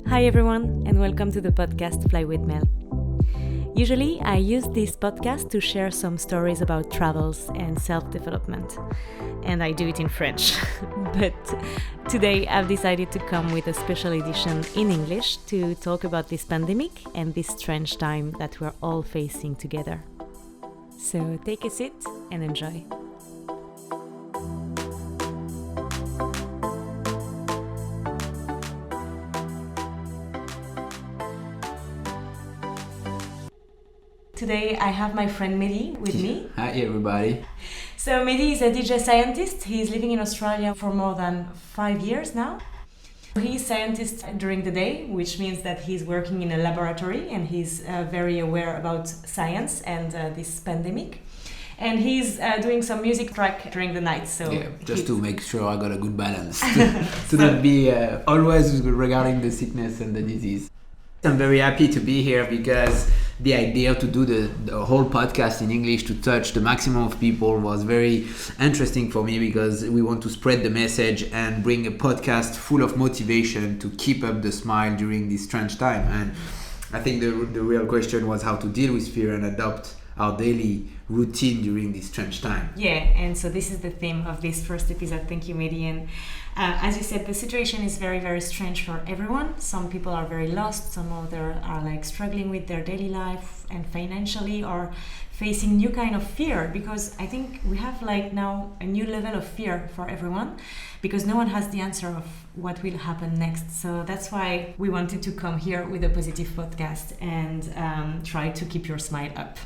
Hi everyone, and welcome to the podcast Fly with Mel. Usually, I use this podcast to share some stories about travels and self-development, and I do it in French. But today, I've decided to come with a special edition in English to talk about this pandemic and this strange time that we're all facing together. So take a seat and enjoy. Today I have my friend Mehdi with me. Hi everybody. So Mehdi is a DJ scientist. He's living in Australia for more than 5 years now. He's a scientist during the day, which means that he's working in a laboratory and he's very aware about science and this pandemic. And he's doing some music track during the night. So yeah, just to make sure I got a good balance to not be always regarding the sickness and the disease. I'm very happy to be here because the idea to do the whole podcast in English to touch the maximum of people was very interesting for me, because we want to spread the message and bring a podcast full of motivation to keep up the smile during this strange time. And I think the real question was how to deal with fear and adopt our daily routine during this strange time. Yeah, and so this is the theme of this first episode. Thank you, Mehdi. And as you said, the situation is very, very strange for everyone. Some people are very lost. Some others are like struggling with their daily life and financially, or facing new kind of fear, because I think we have like now a new level of fear for everyone, because no one has the answer of what will happen next. So that's why we wanted to come here with a positive podcast and try to keep your smile up.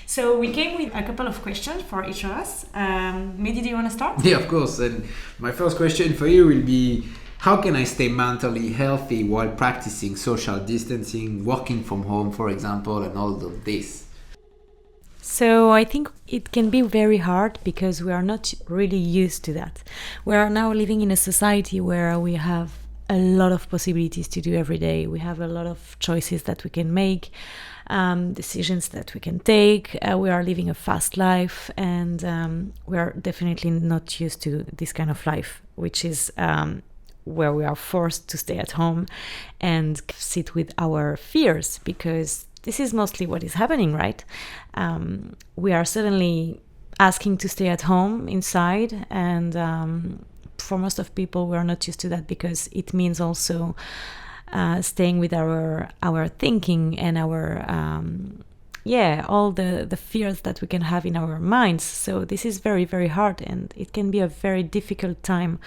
So we came with a couple of questions for each of us. Mehdi, do you want to start? Yeah, of course. And my first question for you will be, how can I stay mentally healthy while practicing social distancing, working from home, for example, and all of this? So I think it can be very hard because we are not really used to that. We are now living in a society where we have a lot of possibilities to do every day. We have a lot of choices that we can make. Decisions that we can take. We are living a fast life, and we are definitely not used to this kind of life, which is where we are forced to stay at home and sit with our fears, because this is mostly what is happening, right? We are suddenly asking to stay at home inside, and for most of people, we are not used to that, because it means also staying with our thinking and our all the fears that we can have in our minds. So this is very, very hard, and it can be a very difficult time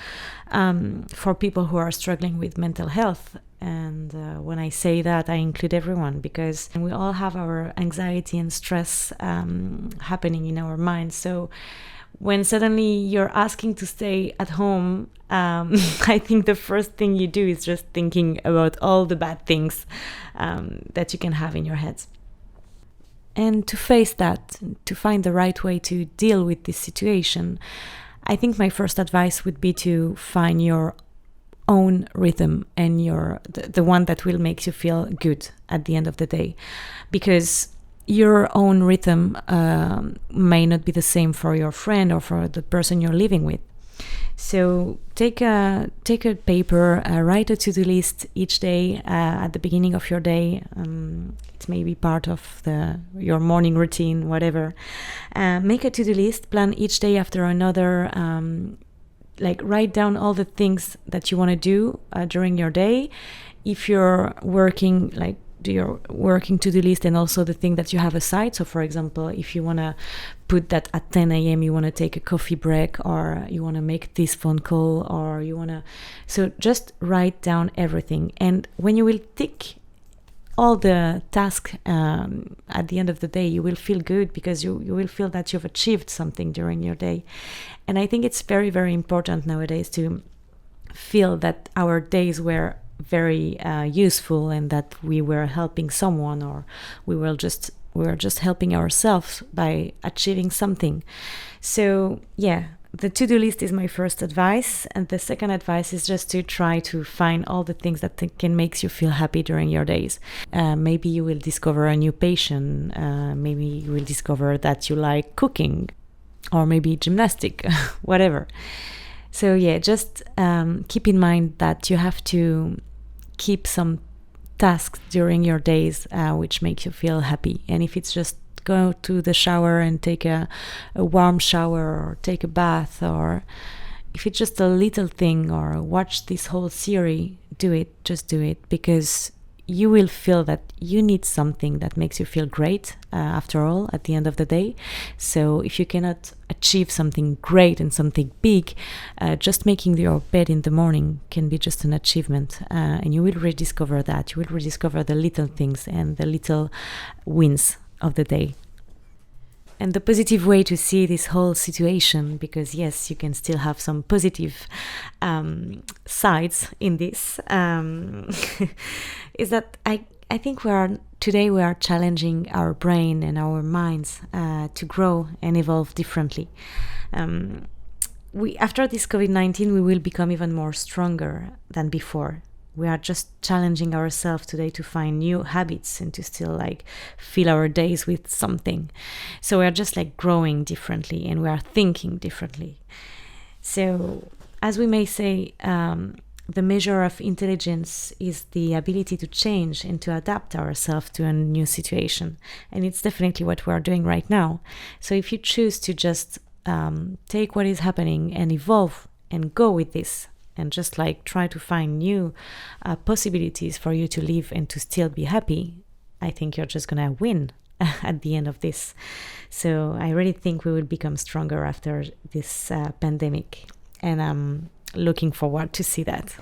for people who are struggling with mental health. And when I say that, I include everyone, because we all have our anxiety and stress happening in our minds. So when suddenly you're asking to stay at home, I think the first thing you do is just thinking about all the bad things that you can have in your head. And to face that, to find the right way to deal with this situation, I think my first advice would be to find your own rhythm and the one that will make you feel good at the end of the day. Because your own rhythm may not be the same for your friend or for the person you're living with. So take a paper, write a to-do list each day at the beginning of your day. It may be part of your morning routine, whatever. Make a to-do list, plan each day after another. Write down all the things that you want to do during your day. If you're working, do your working to-do list and also the thing that you have aside. So for example, if you want to put that at 10 a.m. you want to take a coffee break, or you want to make this phone call, or you want to... So just write down everything. And when you will tick all the tasks at the end of the day, you will feel good, because you will feel that you've achieved something during your day. And I think it's very, very important nowadays to feel that our days were very useful, and that we were helping someone, or we were just helping ourselves by achieving something. So yeah, the to-do list is my first advice, and the second advice is just to try to find all the things that can make you feel happy during your days. Maybe you will discover a new passion. Maybe you will discover that you like cooking, or maybe gymnastic, whatever. So yeah, just keep in mind that you have to keep some tasks during your days which make you feel happy. And if it's just go to the shower and take a warm shower, or take a bath, or if it's just a little thing, or watch this whole series, do it. Just do it, because you will feel that you need something that makes you feel great after all at the end of the day. So if you cannot achieve something great and something big, just making your bed in the morning can be just an achievement, and you will rediscover that. You will rediscover the little things and the little wins of the day. And the positive way to see this whole situation, because yes, you can still have some positive sides in this, is that I think today we are challenging our brain and our minds to grow and evolve differently. After this COVID-19, we will become even more stronger than before. We are just challenging ourselves today to find new habits and to still fill our days with something. So we are just growing differently, and we are thinking differently. So as we may say, the measure of intelligence is the ability to change and to adapt ourselves to a new situation. And it's definitely what we are doing right now. So if you choose to just take what is happening and evolve and go with this, and just try to find new possibilities for you to live and to still be happy, I think you're just gonna win at the end of this. So I really think we will become stronger after this pandemic, and I'm looking forward to see that.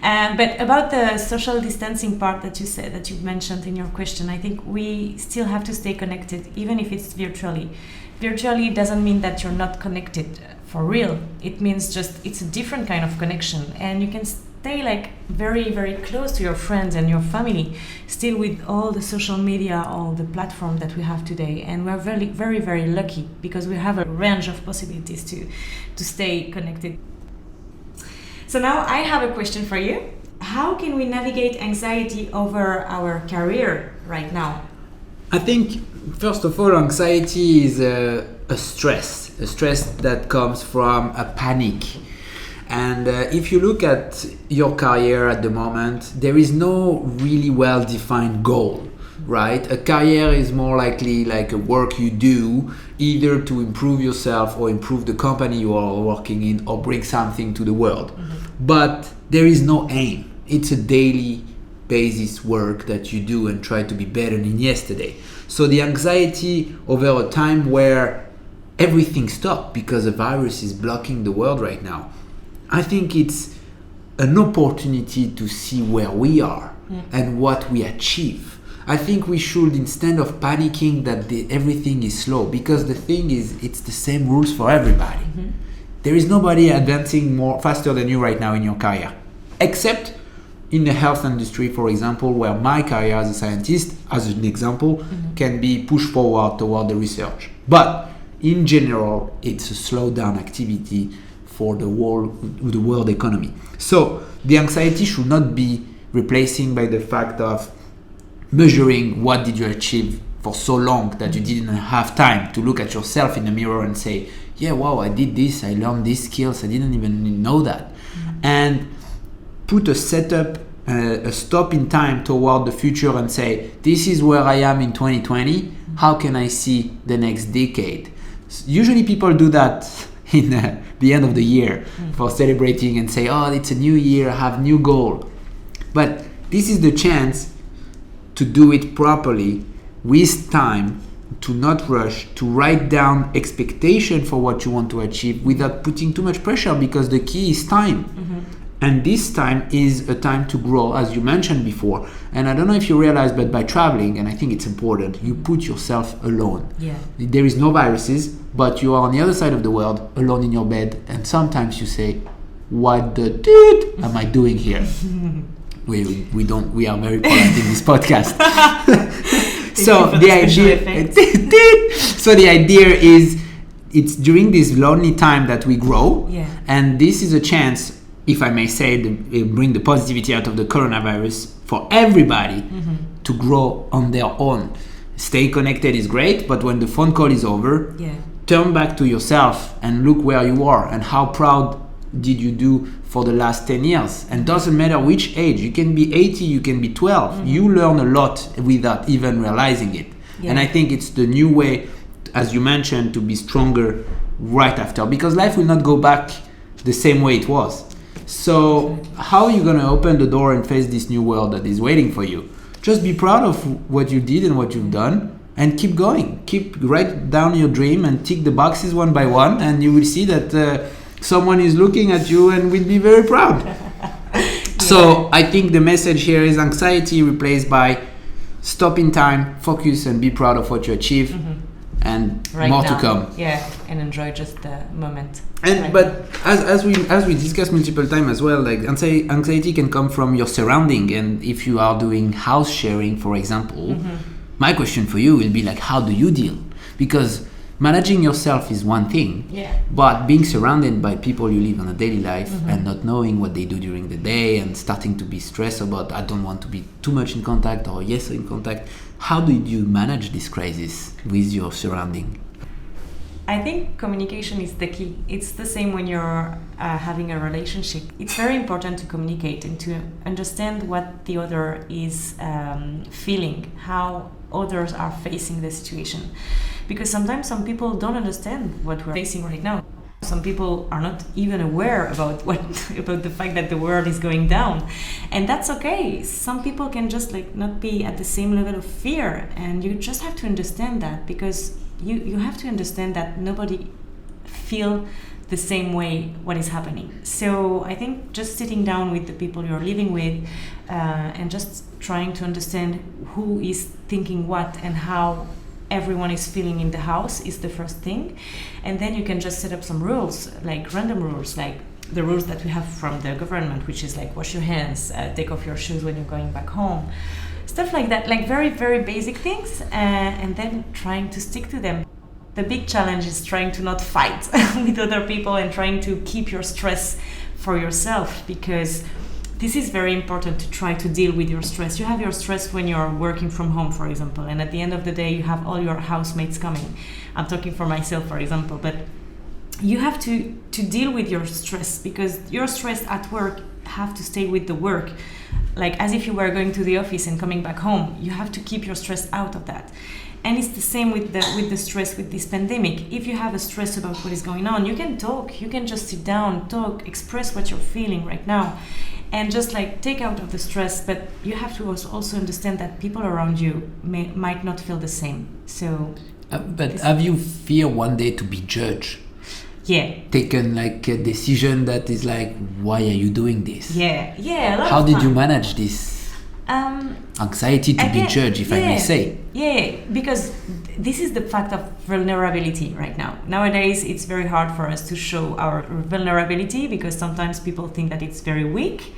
But about the social distancing part that you said, that you mentioned in your question, I think we still have to stay connected, even if it's virtually. Virtually doesn't mean that you're not connected for real. It means just it's a different kind of connection, and you can stay very, very close to your friends and your family, still with all the social media, all the platform that we have today. And we're very, very, very lucky, because we have a range of possibilities to stay connected. So now I have a question for you. How can we navigate anxiety over our career right now? I think, first of all, anxiety is a stress that comes from a panic. And if you look at your career at the moment, there is no really well-defined goal, right? A career is more likely like a work you do either to improve yourself or improve the company you are working in, or bring something to the world. Mm-hmm. But there is no aim. It's a daily basis work that you do and try to be better than yesterday. So the anxiety over a time where everything stopped because a virus is blocking the world right now, I think it's an opportunity to see where we are and what we achieve. I think we should, instead of panicking that everything is slow, because the thing is, it's the same rules for everybody. Mm-hmm. There is nobody advancing faster than you right now in your career, except in the health industry, for example, where my career as a scientist, as an example, can be pushed forward toward the research. But in general, it's a slowed down activity for the world economy. So the anxiety should not be replacing by the fact of measuring what did you achieve for so long that you didn't have time to look at yourself in the mirror and say, yeah, wow, I did this, I learned these skills, I didn't even know that. And put a setup, a stop in time toward the future and say, this is where I am in 2020, how can I see the next decade? Usually people do that in the end of the year for celebrating and say, oh, it's a new year, I have new goal. But this is the chance to do it properly with time, to not rush, to write down expectation for what you want to achieve without putting too much pressure, because the key is time. Mm-hmm. And this time is a time to grow, as you mentioned before. And I don't know if you realize, but by traveling, and I think it's important, you put yourself alone. Yeah. There is no viruses, but you are on the other side of the world, alone in your bed, and sometimes you say, what the dude am I doing here? We are very polite in this podcast. So the idea is, it's during this lonely time that we grow, and this is a chance, if I may say, to bring the positivity out of the coronavirus for everybody to grow on their own. Stay connected is great, but when the phone call is over, turn back to yourself and look where you are and how proud did you do for the last 10 years? And doesn't matter which age. You can be 80, you can be 12. You learn a lot without even realizing it. Yeah. And I think it's the new way, as you mentioned, to be stronger right after, because life will not go back the same way it was. So how are you going to open the door and face this new world that is waiting for you? Just be proud of what you did and what you've done, and keep going. Write down your dream and tick the boxes one by one, and you will see that someone is looking at you and will be very proud. So I think the message here is anxiety replaced by stop in time, focus, and be proud of what you achieve. And right more now. to come. Yeah, and enjoy just the moment. And right but now. as we discussed multiple times as well, like anxiety can come from your surrounding. And if you are doing house sharing, for example, my question for you will be like, how do you deal? Because managing yourself is one thing, but being surrounded by people you live on a daily life and not knowing what they do during the day and starting to be stressed about, I don't want to be too much in contact or yes in contact. How did you manage this crisis with your surrounding? I think communication is the key. It's the same when you're having a relationship. It's very important to communicate and to understand what the other is feeling, how others are facing the situation. Because sometimes some people don't understand what we're facing right now. Some people are not even aware about about the fact that the world is going down, and that's okay. Some people can just not be at the same level of fear, and you just have to understand that, because you have to understand that nobody feel the same way what is happening. So I think just sitting down with the people you're living with and just trying to understand who is thinking what and how everyone is feeling in the house is the first thing. And then you can just set up some rules, like random rules, like the rules that we have from the government, which is wash your hands, take off your shoes when you're going back home, stuff like that, very, very basic things, and then trying to stick to them. The big challenge is trying to not fight with other people and trying to keep your stress for yourself, because this is very important to try to deal with your stress. You have your stress when you're working from home, for example, and at the end of the day, you have all your housemates coming. I'm talking for myself, for example, but you have to deal with your stress, because your stress at work have to stay with the work. As if you were going to the office and coming back home, you have to keep your stress out of that. And it's the same with the stress with this pandemic. If you have a stress about what is going on, you can talk, you can just sit down, talk, express what you're feeling right now, and just take out of the stress. But you have to also understand that people around you might not feel the same. So but have you fear one day to be judged? Yeah. Taken a decision that is why are you doing this? Yeah. A lot How of did time. you manage this anxiety to be judged, if I may say? Yeah, because this is the fact of vulnerability right now. Nowadays, it's very hard for us to show our vulnerability, because sometimes people think that it's very weak,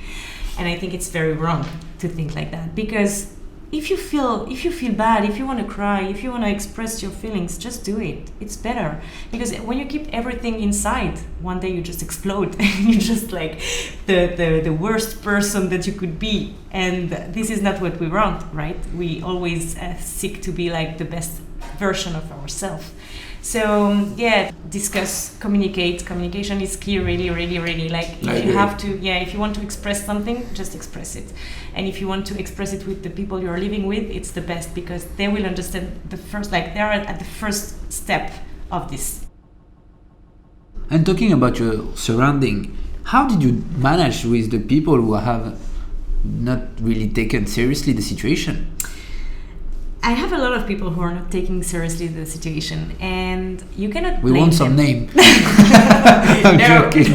and I think it's very wrong to think like that. Because if you feel bad, if you want to cry, if you want to express your feelings, just do it. It's better, because when you keep everything inside, one day you just explode. You're just the worst person that you could be, and this is not what we want, right? We always seek to be the best version of ourselves. So discuss, communicate. Communication is key, really, really, really. If you have to, if you want to express something, just express it. And if you want to express it with the people you're living with, it's the best, because they will understand the first, they are at the first step of this. And talking about your surrounding, how did you manage with the people who have not really taken seriously the situation? I have a lot of people who are not taking seriously the situation, and you cannot blame We want some them. name. I'm joking.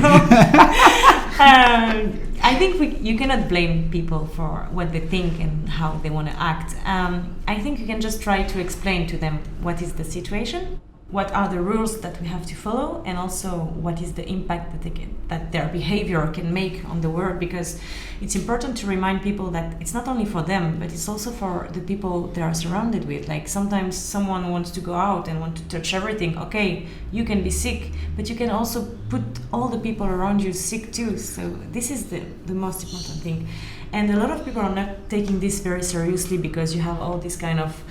I think you cannot blame people for what they think and how they want to act. I think you can just try to explain to them what is the situation, what are the rules that we have to follow, and also what is the impact that their behavior can make on the world, because it's important to remind people that it's not only for them, but it's also for the people they are surrounded with. Sometimes someone wants to go out and want to touch everything. Okay, you can be sick, but you can also put all the people around you sick too. So this is the most important thing. And a lot of people are not taking this very seriously, because you have all these kind of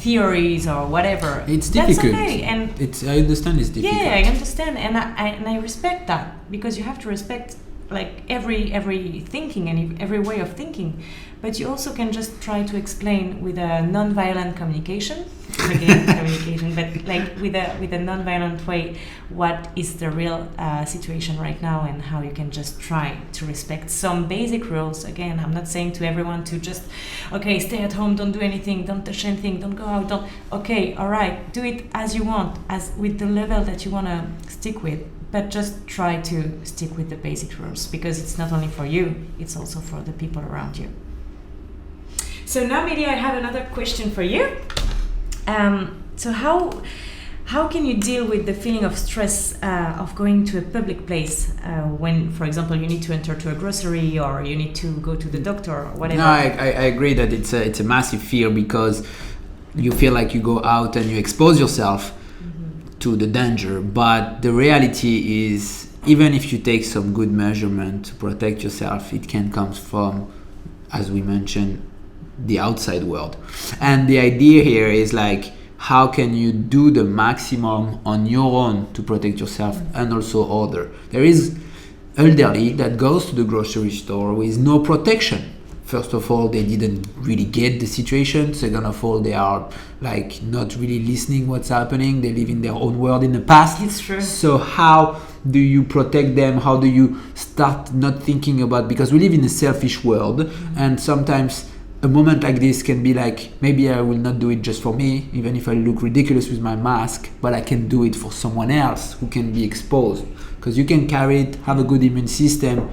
theories or whatever. It's difficult. That's okay. And I understand it's difficult. yeah, I understand, and I respect that, because you have to respect like every thinking and every way of thinking, but you also can just try to explain with a non-violent communication, again communication, but like with a non-violent way, what is the real situation right now, and how you can just try to respect some basic rules. Again, I'm not saying to everyone to just stay at home, don't do anything, don't touch anything, don't go out, don't all right, do it as you want, as with the level that you want to stick with, but just try to stick with the basic rules, because it's not only for you, it's also for the people around you. So now, Mehdi, I have another question for you. So how can you deal with the feeling of stress of going to a public place when, for example, you need to enter to a grocery, or you need to go to the doctor or whatever? No, I agree that it's a massive fear, because you feel like you go out and you expose yourself to the danger. But the reality is, even if you take some good measurement to protect yourself, it can come from, as we mentioned, the outside world. And the idea here is like, how can you do the maximum on your own to protect yourself and also other? There is elderly that goes to the grocery store with no protection. First of all, they didn't really get the situation. Second of all, they are like not really listening what's happening. They live in their own world in the past. It's true. So how do you protect them? How do you start not thinking about, because we live in a selfish world, and sometimes a moment like this can be like, maybe I will not do it just for me, even if I look ridiculous with my mask, but I can do it for someone else who can be exposed. Because you can carry it, have a good immune system,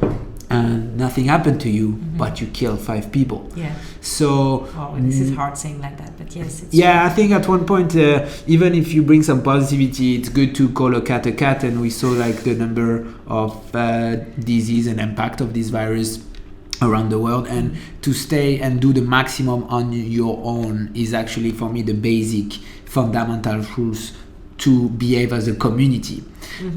and nothing happened to you, but you kill 5 people. Yeah. So this is hard saying like that, but yes. It's yeah, true. I think at one point, even if you bring some positivity, it's good to call a cat, and we saw like the number of disease and impact of this virus around the world, and to stay and do the maximum on your own is actually, for me, the basic fundamental rules to behave as a community.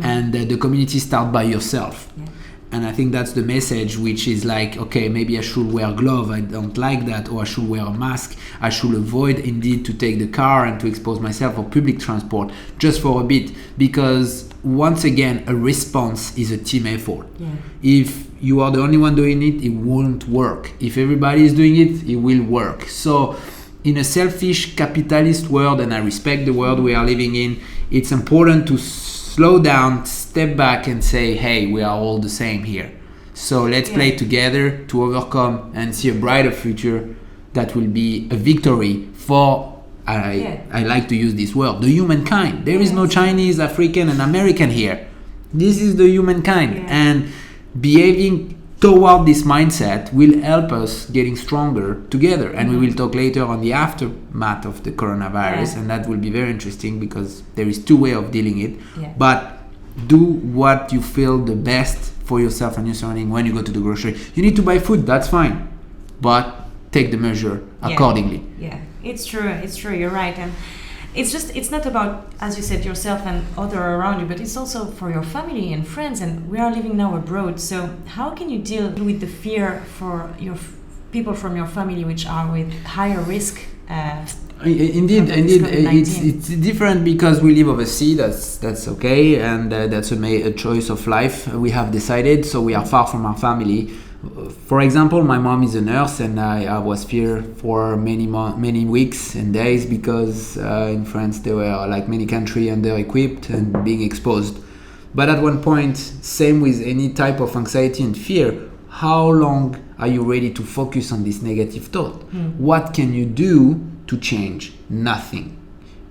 And the community starts by yourself. Yeah. And I think that's the message, which is like, okay, maybe I should wear gloves, I don't like that, or I should wear a mask, I should avoid indeed to take the car and to expose myself for public transport just for a bit, because once again, a response is a team effort. Yeah. If you are the only one doing it, it won't work. If everybody is doing it, it will work. So in a selfish capitalist world, and I respect the world we are living in, it's important to slow down, step back and say, hey, we are all the same here. So let's play together to overcome and see a brighter future that will be a victory for, I like to use this word, the humankind. There is no Chinese, African and American here. This is the humankind. Yeah. And behaving toward this mindset will help us getting stronger together. And we will talk later on the aftermath of the coronavirus, and that will be very interesting, because there is 2 ways of dealing it. Yeah. But do what you feel the best for yourself and your surrounding. When you go to the grocery, you need to buy food, that's fine, but take the measure accordingly. Yeah, it's true, you're right. And it's not about, as you said, yourself and other around you, but it's also for your family and friends. And we are living now abroad, so how can you deal with the fear for your people from your family which are with higher risk? Indeed, it's different because we live overseas. That's okay, and that's a choice of life we have decided. So we are far from our family. For example, my mom is a nurse, and I was feared for many weeks and days, because in France there were, like many countries, under-equipped and being exposed. But at one point, same with any type of anxiety and fear, how long are you ready to focus on this negative thought? What can you do to change? Nothing.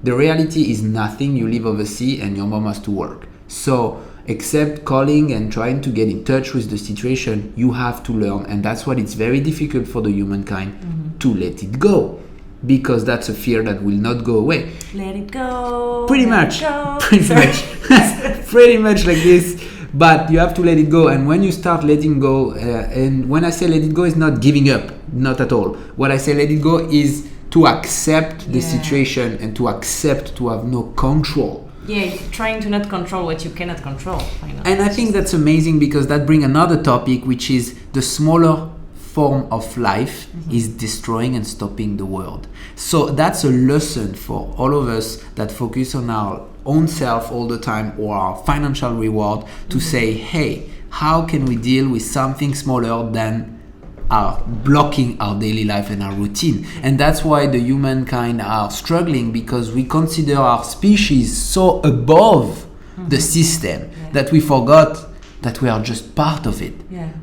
The reality is nothing. You live overseas and your mom has to work. So except calling and trying to get in touch with the situation, you have to learn. And that's why it's very difficult for the humankind to let it go, because that's a fear that will not go away. Let it go. Pretty much like this. But you have to let it go. And when you start letting go, and when I say let it go, it's not giving up, not at all. What I say let it go is to accept the situation and to accept to have no control. Yeah, trying to not control what you cannot control. And I think that's amazing, because that brings another topic, which is the smaller form of life is destroying and stopping the world. So that's a lesson for all of us that focus on our own self all the time or our financial reward to say, hey, how can we deal with something smaller than are blocking our daily life and our routine? And that's why the humankind are struggling, because we consider our species so above the system that we forgot that we are just part of it.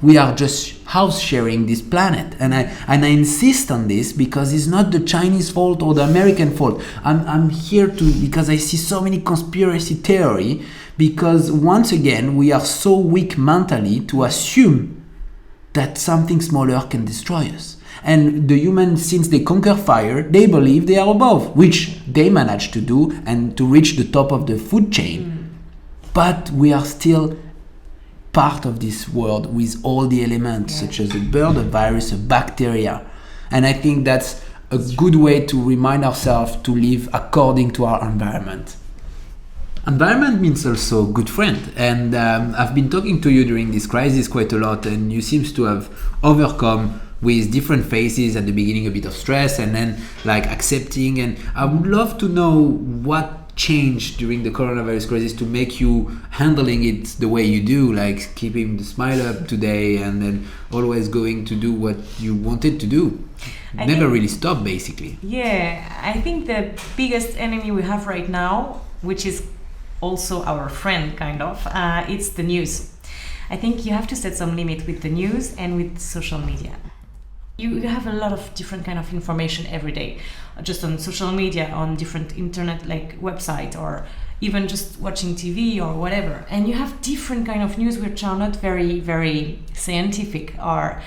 We are just house sharing this planet, and I insist on this because it's not the Chinese fault or the American fault. I'm here because I see so many conspiracy theory, because once again we are so weak mentally to assume that something smaller can destroy us. And the humans, since they conquer fire, they believe they are above, which they manage to do and to reach the top of the food chain. But we are still part of this world with all the elements, such as a bird, a virus, a bacteria. And I think that's a good way to remind ourselves to live according to our environment. Environment means also good friend, and I've been talking to you during this crisis quite a lot, and you seem to have overcome with different phases at the beginning, a bit of stress, and then like accepting. And I would love to know what changed during the coronavirus crisis to make you handling it the way you do, like keeping the smile up today and then always going to do what you wanted to do. Never really stop, basically. Yeah, I think the biggest enemy we have right now, which is also our friend kind of, it's the news. I think you have to set some limit with the news and with social media. You have a lot of different kind of information every day, just on social media, on different internet like website, or even just watching TV or whatever. And you have different kind of news which are not very, very scientific, or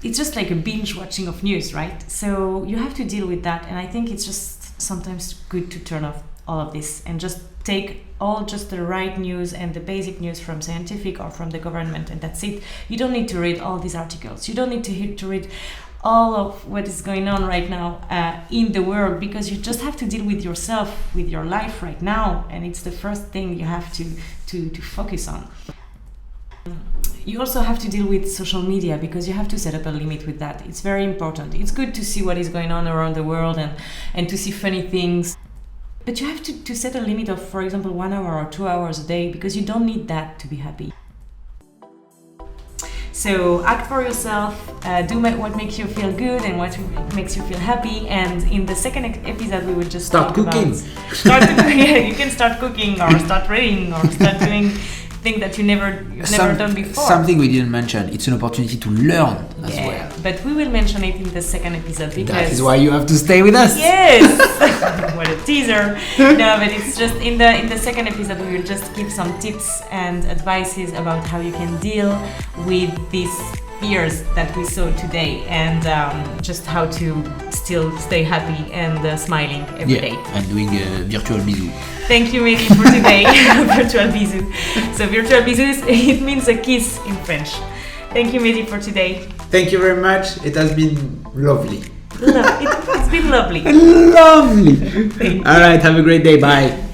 it's just like a binge watching of news, right? So you have to deal with that. And I think it's just sometimes good to turn off all of this and just take all just the right news and the basic news from scientific or from the government, and that's it. You don't need to read all these articles. You don't need to read all of what is going on right now in the world, because you just have to deal with yourself, with your life right now, and it's the first thing you have to focus on. You also have to deal with social media, because you have to set up a limit with that. It's very important. It's good to see what is going on around the world and to see funny things. But you have to set a limit of, for example, 1 hour or 2 hours a day, because you don't need that to be happy. So act for yourself, do what makes you feel good and what makes you feel happy. And in the second episode, we will just start cooking. You can start cooking or start reading or start doing things that you've never done before. Something we didn't mention, it's an opportunity to learn as well. But we will mention it in the second episode, because that is why you have to stay with us. Yes. What a teaser. No, but it's just in the second episode we will just give some tips and advices about how you can deal with these fears that we saw today, and just how to still stay happy and smiling every day. And doing a virtual bisou. Thank you, Mehdi, for today. Virtual bisou. So virtual bisou, it means a kiss in French. Thank you, Mehdi, for today. Thank you very much. It has been lovely. It's been lovely. Lovely. All right. Have a great day. Bye.